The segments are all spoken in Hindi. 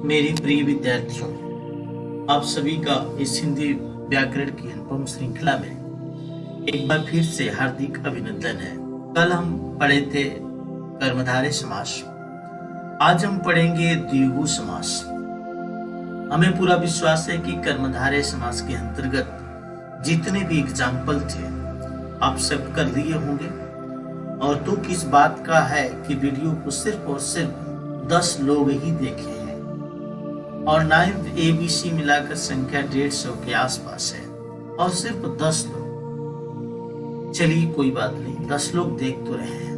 मेरे प्रिय विद्यार्थियों, आप सभी का इस हिंदी व्याकरण की अनुपम श्रृंखला में एक बार फिर से हार्दिक अभिनंदन है। कल हम पढ़े थे कर्मधारय समास, आज हम पढ़ेंगे द्विगु समास। हमें पूरा विश्वास है कि कर्मधारय समास के अंतर्गत जितने भी एग्जाम्पल थे आप सब कर लिए होंगे। और तो किस बात का है कि वीडियो को सिर्फ और सिर्फ 10 लोग ही देखे हैं और 9th ABC मिलाकर संख्या 150 के आसपास है और सिर्फ 10 लोग, चलिए कोई बात नहीं, 10 लोग देख तो रहे हैं।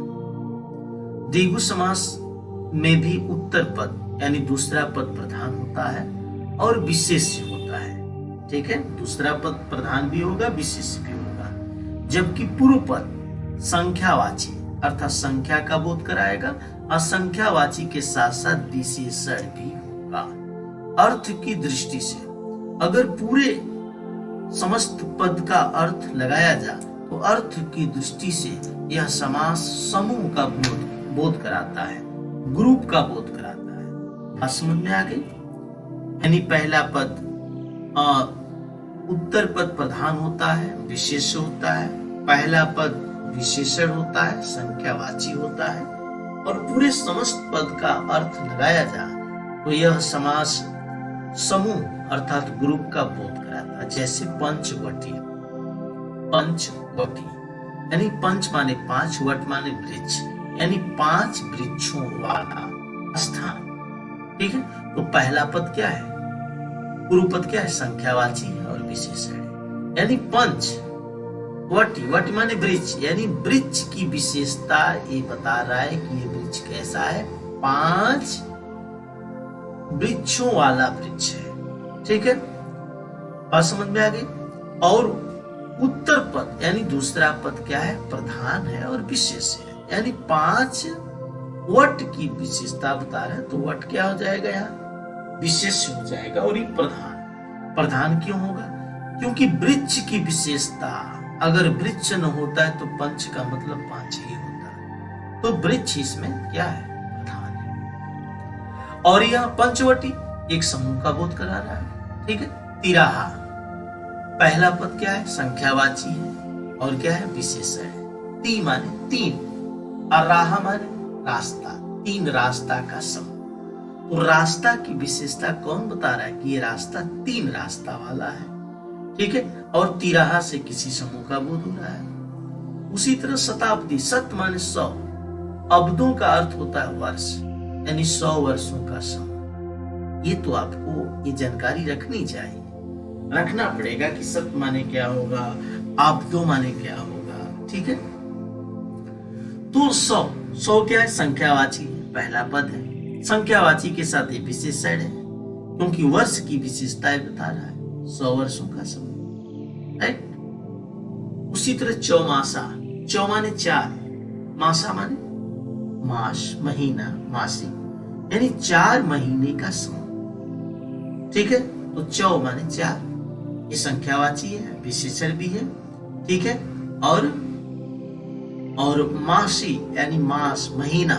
द्विगु समास में भी उत्तर पद यानी दूसरा पद प्रधान होता है और विशेष्य होता है। ठीक है, दूसरा पद प्रधान भी होगा, विशेष्य भी होगा, जबकि पूर्व पद संख्यावाची अर्थात संख्या का बोध कराएगा और संख्यावाची के साथ साथ विशेषण भी होगा। अर्थ की दृष्टि से अगर पूरे समस्त पद का अर्थ लगाया जाए तो अर्थ की दृष्टि से यह समास समूह का बोध कराता है, ग्रुप का बोध कराता है। बात समझ में आ गई? यानी पहला पद उत्तर पद प्रधान होता है, विशेष होता है, पहला पद विशेषण होता है, संख्यावाची होता है और पूरे समस्त पद का अर्थ लगाया जाए तो यह समास समूह अर्थात ग्रुप का बोध कराता है। जैसे पंचवटी, पंचवटी यानी पंच माने 5, वट माने वृक्ष यानी 5 वृक्षों वाला स्थान। ठीक है, तो पहला पद क्या है? पूर्व पद क्या है? संख्यावाची और विशेषण यानी पंच वटी, वटी माने वृक्ष यानी वृक्ष की विशेषता ये बता रहा है कि ये वृक्ष कैसा है, 5 वृक्षों वाला वृक्ष है। ठीक है, बात समझ में आ गई। और उत्तर पद यानी दूसरा पद क्या है? प्रधान है और विशेष है यानी 5 वट की विशेषता बता रहे हैं, तो वट क्या हो जाएगा? यहाँ विशेष हो जाएगा और ये प्रधान। प्रधान क्यों होगा? क्योंकि वृक्ष की विशेषता, अगर वृक्ष न होता है तो पंच का मतलब 5 ही होता है, तो वृक्ष इसमें क्या है? प्रधान है। और यह पंचवटी एक समूह का बोध करा रहा है। ठीक है, तिराहा पहला पद क्या है? संख्यावाची है और क्या है? विशेषण है। ती माने 3 और राहा माने रास्ता, 3 रास्ता का समूह। तो रास्ता की विशेषता कौन बता रहा है कि ये रास्ता 3 रास्ता वाला है। ठीक है, और तिराहा से किसी समूह का बोध हो रहा है। उसी तरह शताब्दी, सत माने 100, अब्दों का अर्थ होता है वर्ष यानी 100 वर्षों का समूह। ये तो आपको ये जानकारी रखनी चाहिए, रखना पड़ेगा कि सत माने क्या होगा, अब्दों माने क्या होगा। ठीक है, तो 100 क्या है? संख्यावाची पहला पद है, संख्यावाची के साथ ये विशेषण है क्योंकि वर्ष की विशेषताएं बता रहा है, 100 वर्षों का समूह। राइट, उसी तरह चौमासा, चौ माने 4, मासा माने मास, महीना, मासी यानी 4 महीने का समूह। ठीक है, तो चौ माने 4, ये संख्यावाची है, विशेषण भी है। ठीक है, और मासी यानी मास, महीना,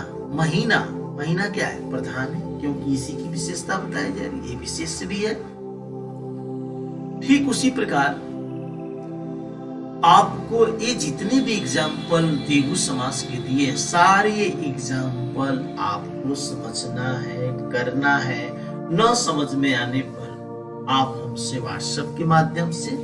महीना क्या है? प्रधान है क्योंकि इसी की विशेषता बताई जा रही है, ये विशेष भी है। ठीक उसी प्रकार आपको ये जितने भी एग्जाम्पल द्विगु समास के दिए, सारे एग्जाम्पल आपको समझना है, करना है। न समझ में आने पर आप हमसे व्हाट्सएप के माध्यम से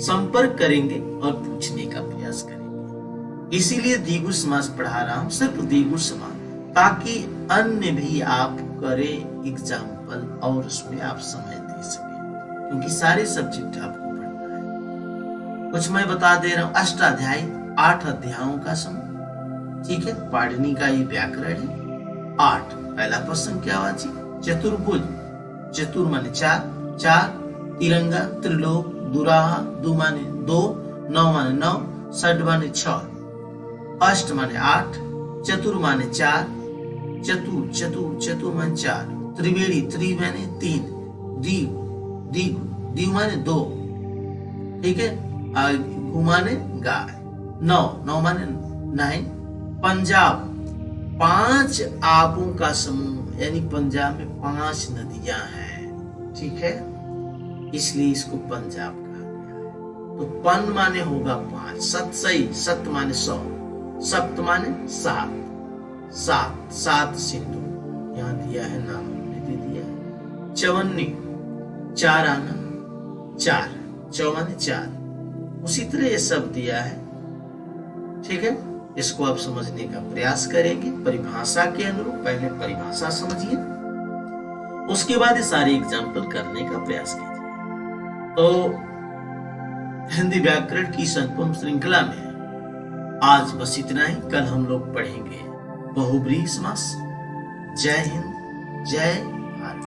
संपर्क करेंगे और पूछने का प्रयास करेंगे। इसीलिए द्विगु समास पढ़ा रहा हूं, सिर्फ द्विगु समास, ताकि अन्य भी आप करें एग्जाम्पल और उसमें आप समय दे सकें, क्योंकि सारे सब्जेक्ट आपको पढ़ना है। कुछ मैं बता दे रहा हूं, अष्टाध्यायी 8 अध्यायों का समूह। ठीक है, पाणिनि का ये व्याकरण है। 8 पहला पद संख्यावाची, चतुर्भुज, चतुर माने 4, तिरंगा, त्रिलोक, दुराहा, दु माने 2, 9 माने 9, षड माने 6, अष्ट माने 8, चतुर माने 4, चतुर माने 4, त्रिवेणी, त्रि माने 3, दीव माने 2। ठीक है, गु माने गाय, 9 माने 9, पंजाब, 5 आबों का समूह, यानी पंजाब में 5 नदियां हैं, ठीक है, इसलिए इसको पंजाब कहा गया है। तो पन माने होगा 5, सत सही, सत माने 100, सप्त माने 7, 7 सिंधु यहां दिया है, नाम हमने दे दिया है। चवन्नी 4 आना 4, चौवन 4, उसी तरह ये सब दिया है, ठीक है। इसको आप समझने का प्रयास करेंगे परिभाषा के अनुरूप। पहले परिभाषा समझिए, उसके बाद ये सारे एग्जाम्पल करने का प्रयास कीजिए। तो हिंदी व्याकरण की संपूर्ण श्रृंखला में आज बस इतना ही। कल हम लोग पढ़ेंगे बहुब्रीहि समास। जय हिंद, जय